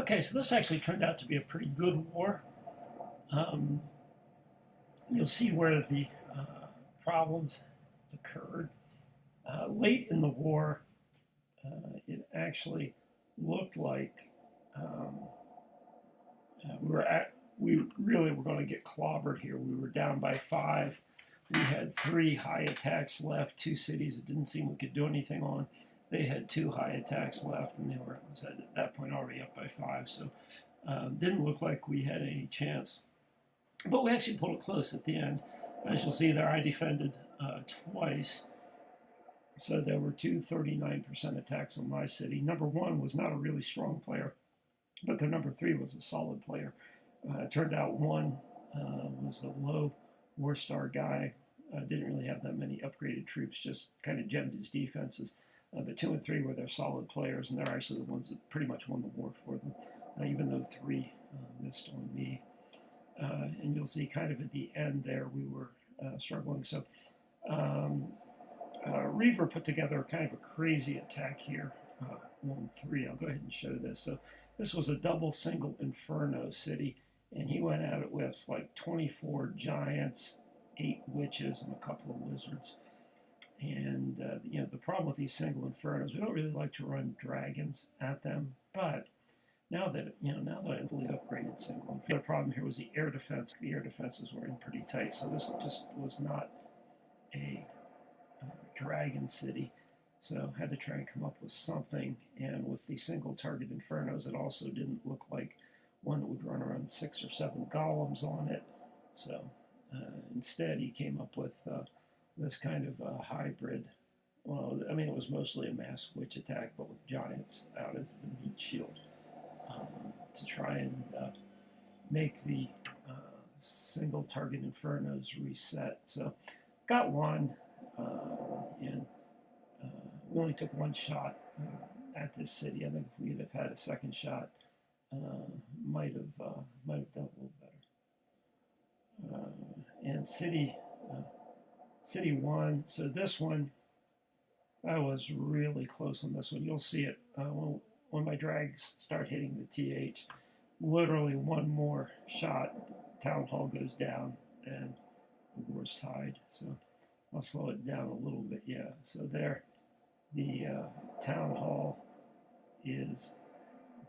Okay, so this actually turned out to be a pretty good war. Um, you'll see where the problems occurred. Late in the war, it actually looked like um, we really were going to get clobbered here. We were down by 5. We had 3 high attacks left, 2 cities it didn't seem we could do anything on. They had 2 high attacks left, and they were at that point already up by 5. So didn't look like we had any chance. But we actually pulled it close at the end. As you'll see there, I defended twice. So there were 2 39% attacks on my city. Number 1 was not a really strong player, but the number 3 was a solid player. It turned out 1 was a low war star guy. Didn't really have that many upgraded troops, just kind of gemmed his defenses. But 2 and 3 were their solid players, and they're actually the ones that pretty much won the war for them, even though 3 missed on me. And you'll see kind of at the end there we were struggling. So Reaver put together kind of a crazy attack here on 3. I'll go ahead and show this. So this was a double single Inferno city, and he went at it with like 24 giants, 8 witches, and a couple of wizards. And the problem with these single Infernos, we don't really like to run dragons at them, but now that I fully upgraded single, the problem here was the air defense. The air defenses were in pretty tight, so this just was not a dragon city. So had to try and come up with something. And with the single target Infernos, it also didn't look like one that would run around 6 or 7 golems on it. So instead, he came up with this kind of hybrid. Well, I mean, it was mostly a mass witch attack, but with giants out as the meat shield. To try and make the single target Infernos reset. So got 1, and we only took 1 shot at this city. I think if we'd have had a second shot, might have done a little better. And city 1. So this one, I was really close on this one. You'll see it when my drags start hitting the TH. Literally 1 more shot, Town Hall goes down, and the war's tied. So I'll slow it down a little bit. Yeah, so there, the Town Hall is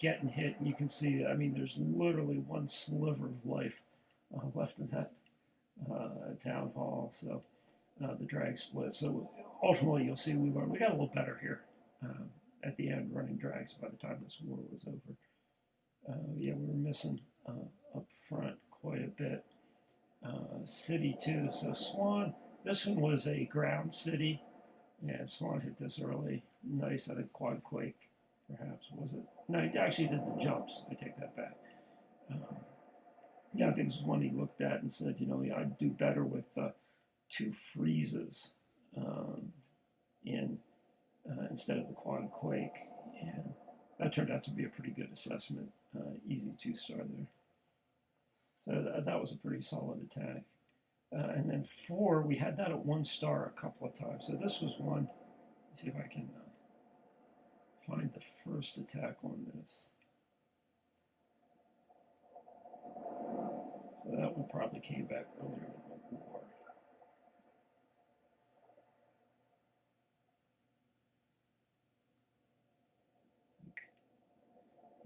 getting hit, and you can see, I mean, there's literally 1 sliver of life left in that Town Hall. So the drag split. So ultimately, you'll see we got a little better here at the end, running drags by the time this war was over. Yeah, we were missing up front quite a bit. City 2, so Swan, this one was a ground city. Yeah, Swan hit this early. Nice, I think quad quake, perhaps, was it? No, he actually did the jumps. I take that back. Yeah, I think this was one he looked at and said, I'd do better with 2 freezes instead of the quad quake. And that turned out to be a pretty good assessment. Easy 2-star there. So that was a pretty solid attack. And then 4, we had that at 1 star a couple of times. So this was one. Let's see if I can find the first attack on this. So that one probably came back earlier in the war.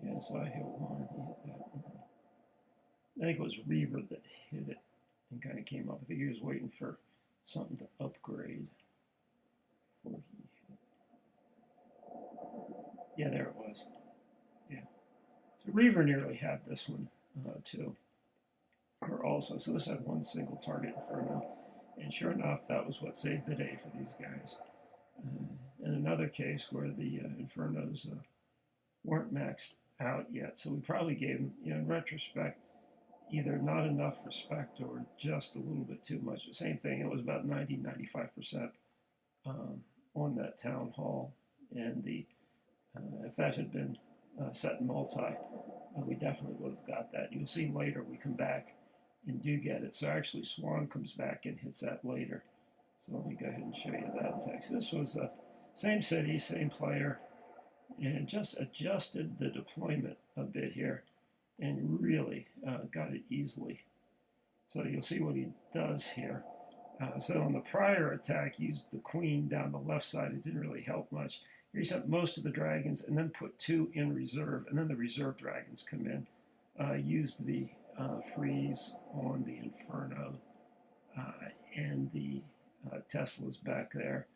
Yeah, so I hit 1, he hit that one. I think it was Reaver that hit it and kind of came up. I think he was waiting for something to upgrade before he hit it. Yeah, there it was. Yeah. So Reaver nearly had this one too. Or also, so this had 1 single target Inferno. And sure enough, that was what saved the day for these guys. In another case where the Infernos weren't maxed out yet. So we probably gave them, in retrospect, either not enough respect or just a little bit too much. The same thing, it was about 90-95% on that Town Hall. And if that had been set in multi, we definitely would have got that. You'll see later we come back and do get it. So actually Swan comes back and hits that later. So let me go ahead and show you that text. This was the same city, same player. and just adjusted the deployment a bit here and really got it easily. So you'll see what he does here. So on the prior attack, he used the queen down the left side. It didn't really help much. Here he sent most of the dragons and then put 2 in reserve, and then the reserve dragons come in. Used the freeze on the Inferno and the Teslas back there.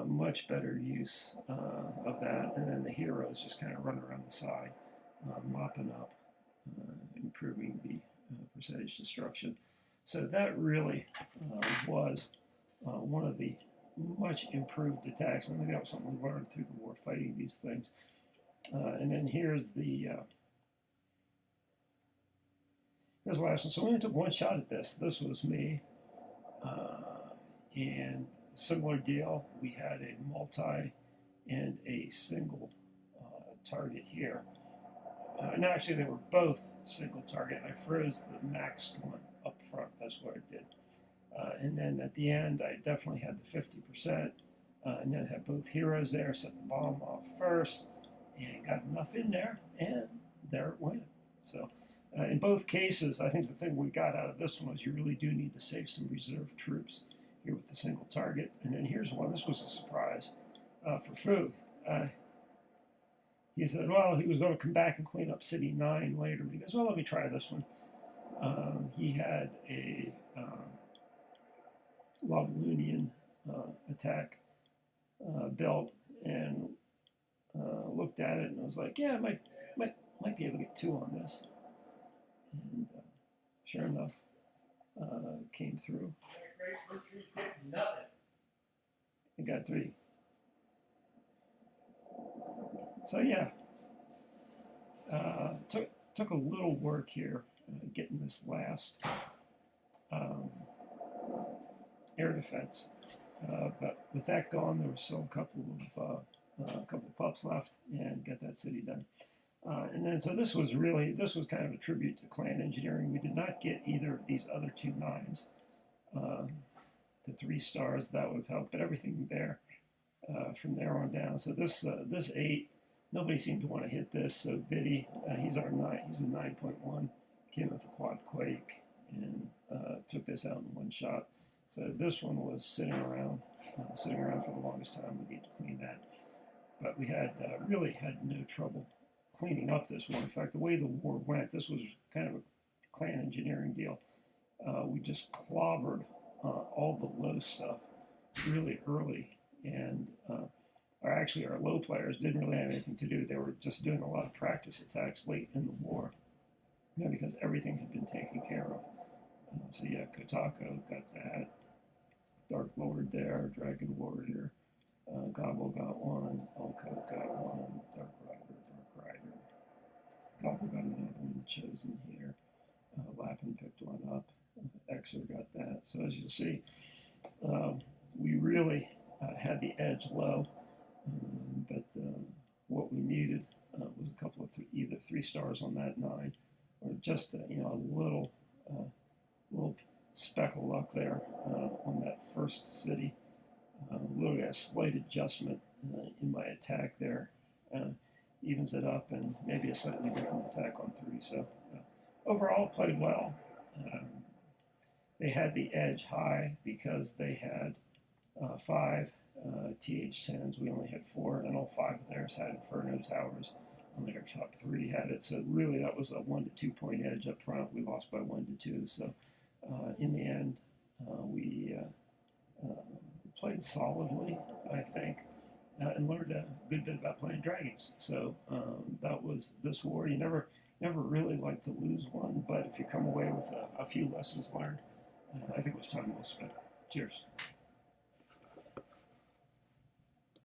Much better use of that. And then the heroes just kind of run around the side, mopping up, improving the percentage destruction. So that really was one of the much improved attacks. I think that was something we learned through the war fighting these things. And then here's the last one. So we only took one shot at this. This was me. And similar deal. We had a multi and a single target here. No, actually, they were both single target. I froze the maxed one up front. That's what I did. And then at the end, I definitely had the 50%. And then had both heroes there, set the bomb off first, and got enough in there, and there it went. So in both cases, I think the thing we got out of this one was you really do need to save some reserve troops here with the single target. And then here's one. This was a surprise for Fu. He said, well, he was going to come back and clean up City 9 later. But he goes, well, let me try this one. He had a Lavallunian attack built and looked at it and was like, yeah, I might be able to get 2 on this. And sure enough, came through. I got 3. So yeah, took a little work here getting this last air defense, but with that gone, there was still a couple of pups left, and got that city done. And then so this was kind of a tribute to clan engineering. We did not get either of these other 2 9s. The 3 stars that would have helped, but everything there from there on down. So this 8. Nobody seemed to want to hit this, so Biddy, he's our 9. He's a 9.1. Came with a quad quake and took this out in one shot. So this one was sitting around for the longest time. We need to clean that, but we had really had no trouble cleaning up this war. In fact, the way the war went, this was kind of a clan engineering deal. We just clobbered all the low stuff really early, and our low players didn't really have anything to do. They were just doing a lot of practice attacks late in the war, because everything had been taken care of. So yeah, Kotako got that. Dark Lord there, Dragon Warrior, Gobble got 1, Elko got 1, Dark Rider. Gobble got another one chosen here. Lappin picked one up. Exer got that. So as you'll see, we really had the edge low, but what we needed was a couple of either 3 stars on that 9, or just a little speck of luck there on that first city. Literally a slight adjustment in my attack there evens it up, and maybe a slightly different attack on 3. So overall, played well. They had the edge high because they had 5 TH10s. We only had 4, and all 5 of theirs had Inferno towers. Only our top 3 had it. So really, that was a 1 to 2 point edge up front. We lost by 1 to 2. So in the end, we played solidly, I think, and learned a good bit about playing dragons. So that was this war. You never really like to lose one, but if you come away with a few lessons learned, I think it was time well spent. Cheers.